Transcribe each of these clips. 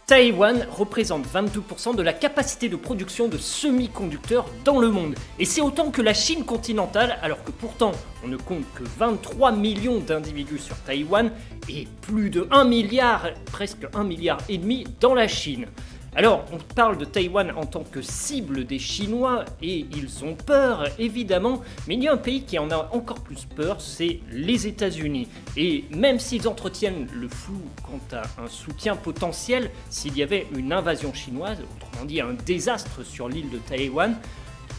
Taïwan représente 22% de la capacité de production de semi-conducteurs dans le monde. Et c'est autant que la Chine continentale, alors que pourtant on ne compte que 23 millions d'individus sur Taïwan et plus de 1 milliard, presque 1,5 milliard dans la Chine. Alors, on parle de Taïwan en tant que cible des Chinois et ils ont peur, évidemment, mais il y a un pays qui en a encore plus peur, c'est les États-Unis. Et même s'ils entretiennent le flou quant à un soutien potentiel s'il y avait une invasion chinoise, autrement dit un désastre sur l'île de Taïwan,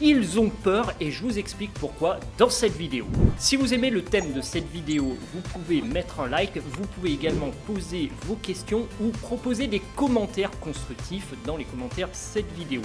ils ont peur et je vous explique pourquoi dans cette vidéo. Si vous aimez le thème de cette vidéo, vous pouvez mettre un like, vous pouvez également poser vos questions ou proposer des commentaires constructifs dans les commentaires de cette vidéo.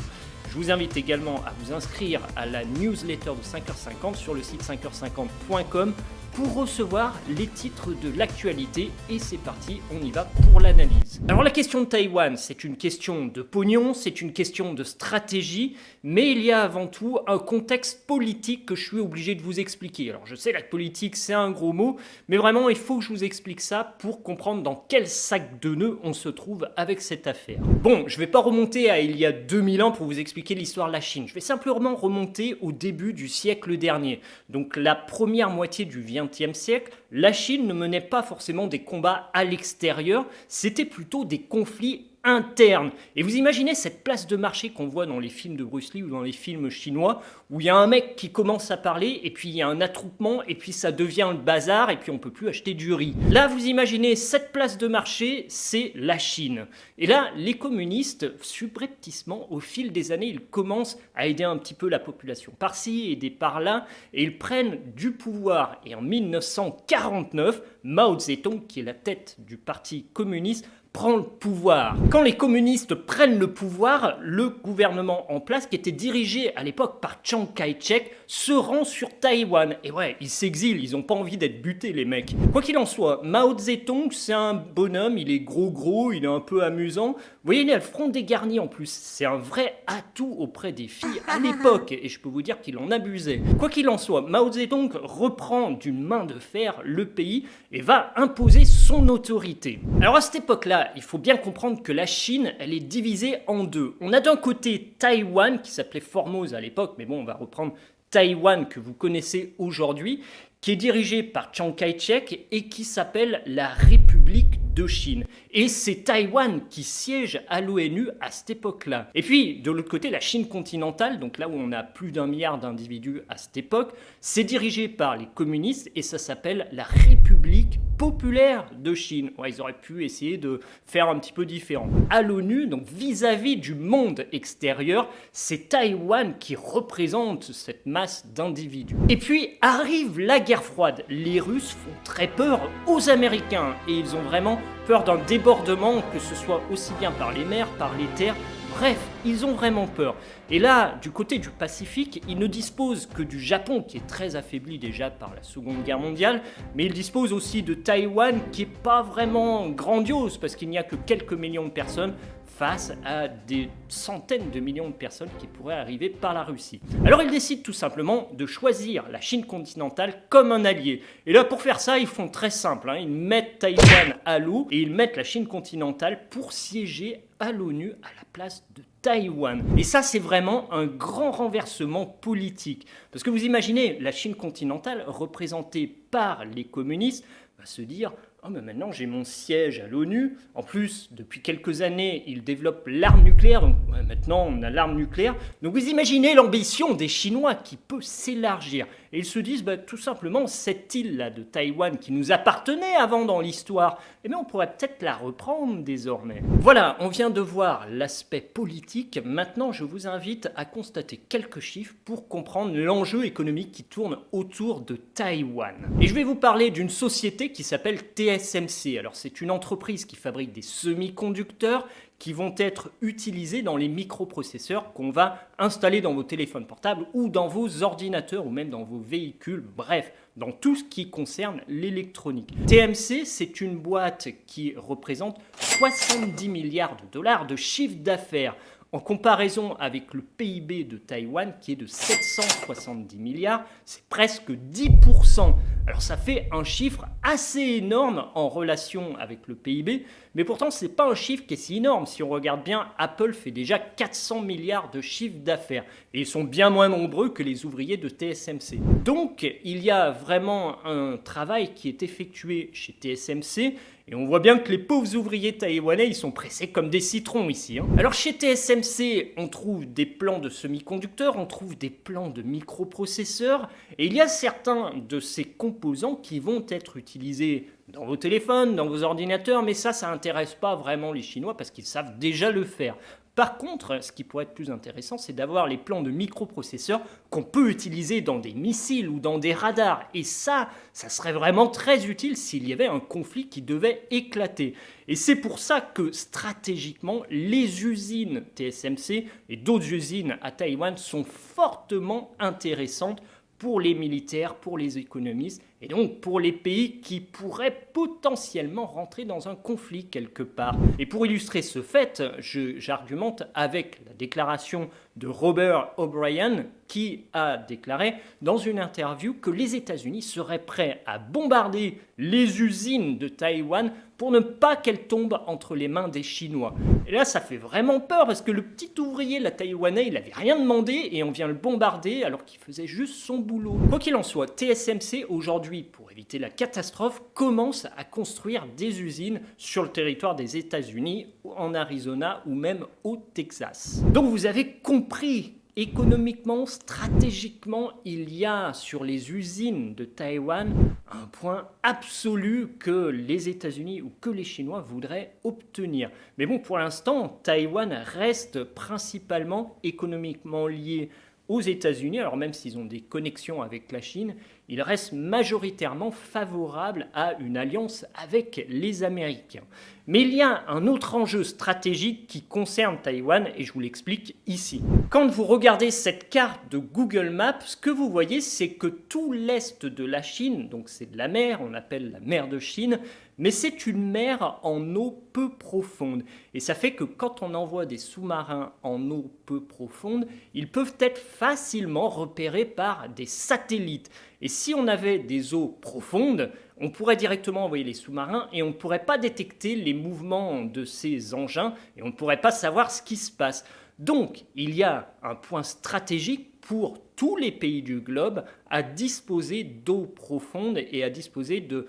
Je vous invite également à vous inscrire à la newsletter de 5h50 sur le site 5h50.com pour recevoir les titres de l'actualité et c'est parti, on y va pour l'analyse. Alors la question de Taïwan, c'est une question de pognon, c'est une question de stratégie, mais il y a avant tout un contexte politique que je suis obligé de vous expliquer. Alors je sais, la politique c'est un gros mot, mais vraiment il faut que je vous explique ça pour comprendre dans quel sac de nœuds on se trouve avec cette affaire. Bon, je vais pas remonter à il y a 2000 ans pour vous expliquer l'histoire de la Chine, je vais simplement remonter au début du siècle dernier, donc la première moitié du XXe siècle, la Chine ne menait pas forcément des combats à l'extérieur, c'était plutôt des conflits internes. Et vous imaginez cette place de marché qu'on voit dans les films de Bruce Lee ou dans les films chinois, où il y a un mec qui commence à parler, et puis il y a un attroupement, et puis ça devient le bazar, et puis on ne peut plus acheter du riz. Là, vous imaginez, cette place de marché, c'est la Chine. Et là, les communistes, subrepticement, au fil des années, ils commencent à aider un petit peu la population par-ci, aider par-là, et ils prennent du pouvoir. Et en 1949, Mao Zedong, qui est la tête du parti communiste, prend le pouvoir. Quand les communistes prennent le pouvoir, le gouvernement en place, qui était dirigé à l'époque par Chiang Kai-shek, se rend sur Taïwan. Et ouais, ils s'exilent, ils n'ont pas envie d'être butés les mecs. Quoi qu'il en soit, Mao Zedong, c'est un bonhomme, il est gros, il est un peu amusant. Vous voyez, il a le front dégarni en plus. C'est un vrai atout auprès des filles à l'époque, et je peux vous dire qu'il en abusait. Quoi qu'il en soit, Mao Zedong reprend d'une main de fer le pays et va imposer son autorité. Alors à cette époque-là, il faut bien comprendre que la Chine, elle est divisée en deux. On a d'un côté Taïwan, qui s'appelait Formose à l'époque, mais bon, on va reprendre Taïwan que vous connaissez aujourd'hui, qui est dirigé par Chiang Kai-shek et qui s'appelle la République de Chine. Et c'est Taïwan qui siège à l'ONU à cette époque-là. Et puis, de l'autre côté, la Chine continentale, donc là où on a plus d'1 milliard d'individus à cette époque, c'est dirigé par les communistes et ça s'appelle la République populaire de Chine. Ouais, ils auraient pu essayer de faire un petit peu différent. À l'ONU, donc vis-à-vis du monde extérieur, c'est Taïwan qui représente cette masse d'individus. Et puis arrive la guerre froide. Les Russes font très peur aux Américains et ils ont vraiment peur d'un débordement, que ce soit aussi bien par les mers, par les terres. Bref, ils ont vraiment peur. Et là, du côté du Pacifique, ils ne disposent que du Japon, qui est très affaibli déjà par la Seconde Guerre mondiale, mais ils disposent aussi de Taïwan, qui n'est pas vraiment grandiose, parce qu'il n'y a que quelques millions de personnes face à des centaines de millions de personnes qui pourraient arriver par la Russie. Alors ils décident tout simplement de choisir la Chine continentale comme un allié. Et là, pour faire ça, ils font très simple, ils mettent Taïwan à l'eau et ils mettent la Chine continentale pour siéger à l'ONU à la place de Taïwan. Et ça, c'est vraiment un grand renversement politique. Parce que vous imaginez, la Chine continentale, représentée par les communistes, va se dire « Oh, mais maintenant j'ai mon siège à l'ONU. En plus, depuis quelques années, ils développent l'arme nucléaire. Donc maintenant, on a l'arme nucléaire. Donc vous imaginez l'ambition des Chinois qui peut s'élargir. Et ils se disent tout simplement, cette île-là de Taïwan qui nous appartenait avant dans l'histoire, eh bien on pourrait peut-être la reprendre désormais. Voilà, on vient de voir l'aspect politique. Maintenant, je vous invite à constater quelques chiffres pour comprendre l'enjeu économique qui tourne autour de Taïwan. Et je vais vous parler d'une société qui s'appelle TSMC. Alors c'est une entreprise qui fabrique des semi-conducteurs qui vont être utilisés dans les microprocesseurs qu'on va installer dans vos téléphones portables ou dans vos ordinateurs ou même dans vos véhicules, bref, dans tout ce qui concerne l'électronique. TMC, c'est une boîte qui représente 70 milliards de dollars de chiffre d'affaires. En comparaison avec le PIB de Taïwan qui est de 770 milliards, c'est presque 10%. Alors ça fait un chiffre assez énorme en relation avec le PIB, mais pourtant ce n'est pas un chiffre qui est si énorme. Si on regarde bien, Apple fait déjà 400 milliards de chiffre d'affaires et ils sont bien moins nombreux que les ouvriers de TSMC. Donc il y a vraiment un travail qui est effectué chez TSMC et on voit bien que les pauvres ouvriers taïwanais, ils sont pressés comme des citrons ici. Alors chez TSMC, on trouve des plans de semi-conducteurs, on trouve des plans de microprocesseurs et il y a certains de ces composants qui vont être utilisés dans vos téléphones, dans vos ordinateurs, mais ça n'intéresse pas vraiment les Chinois parce qu'ils savent déjà le faire. Par contre, ce qui pourrait être plus intéressant, c'est d'avoir les plans de microprocesseurs qu'on peut utiliser dans des missiles ou dans des radars. Et ça serait vraiment très utile s'il y avait un conflit qui devait éclater. Et c'est pour ça que stratégiquement, les usines TSMC et d'autres usines à Taïwan sont fortement intéressantes pour les militaires, pour les économistes et donc pour les pays qui pourraient potentiellement rentrer dans un conflit quelque part. Et pour illustrer ce fait, j'argumente avec la déclaration de Robert O'Brien qui a déclaré dans une interview que les États-Unis seraient prêts à bombarder les usines de Taïwan pour ne pas qu'elles tombent entre les mains des Chinois. Et là, ça fait vraiment peur parce que le petit ouvrier, la taïwanais, il n'avait rien demandé et on vient le bombarder alors qu'il faisait juste son boulot. Quoi qu'il en soit, TSMC aujourd'hui, pour éviter la catastrophe, commence à construire des usines sur le territoire des États-Unis, en Arizona ou même au Texas. Donc vous avez compris. Économiquement, stratégiquement, il y a sur les usines de Taïwan un point absolu que les États-Unis ou que les Chinois voudraient obtenir. Mais bon, pour l'instant, Taïwan reste principalement économiquement lié aux États-Unis, alors même s'ils ont des connexions avec la Chine, ils restent majoritairement favorables à une alliance avec les Américains. Mais il y a un autre enjeu stratégique qui concerne Taïwan et je vous l'explique ici. Quand vous regardez cette carte de Google Maps, ce que vous voyez, c'est que tout l'est de la Chine, donc c'est de la mer, on appelle la mer de Chine, mais c'est une mer en eau peu profonde. Et ça fait que quand on envoie des sous-marins en eau peu profonde, ils peuvent être facilement repérés par des satellites. Et si on avait des eaux profondes, on pourrait directement envoyer les sous-marins et on ne pourrait pas détecter les mouvements de ces engins et on ne pourrait pas savoir ce qui se passe. Donc, il y a un point stratégique pour tous les pays du globe à disposer d'eau profonde et à disposer de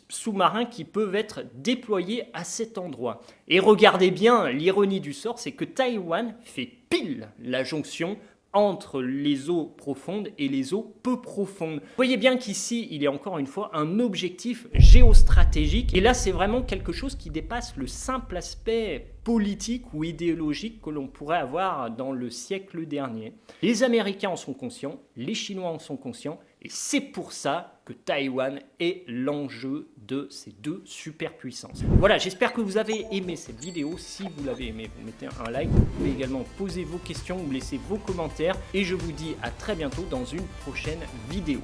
sous-marins qui peuvent être déployés à cet endroit. Et regardez bien, l'ironie du sort, c'est que Taïwan fait pile la jonction entre les eaux profondes et les eaux peu profondes. Vous voyez bien qu'ici, il y a encore une fois un objectif géostratégique. Et là, c'est vraiment quelque chose qui dépasse le simple aspect politique ou idéologique que l'on pourrait avoir dans le siècle dernier. Les Américains en sont conscients, les Chinois en sont conscients, et c'est pour ça que Taïwan est l'enjeu de ces deux superpuissances. Voilà, j'espère que vous avez aimé cette vidéo. Si vous l'avez aimé, vous mettez un like. Vous pouvez également poser vos questions ou laisser vos commentaires. Et je vous dis à très bientôt dans une prochaine vidéo.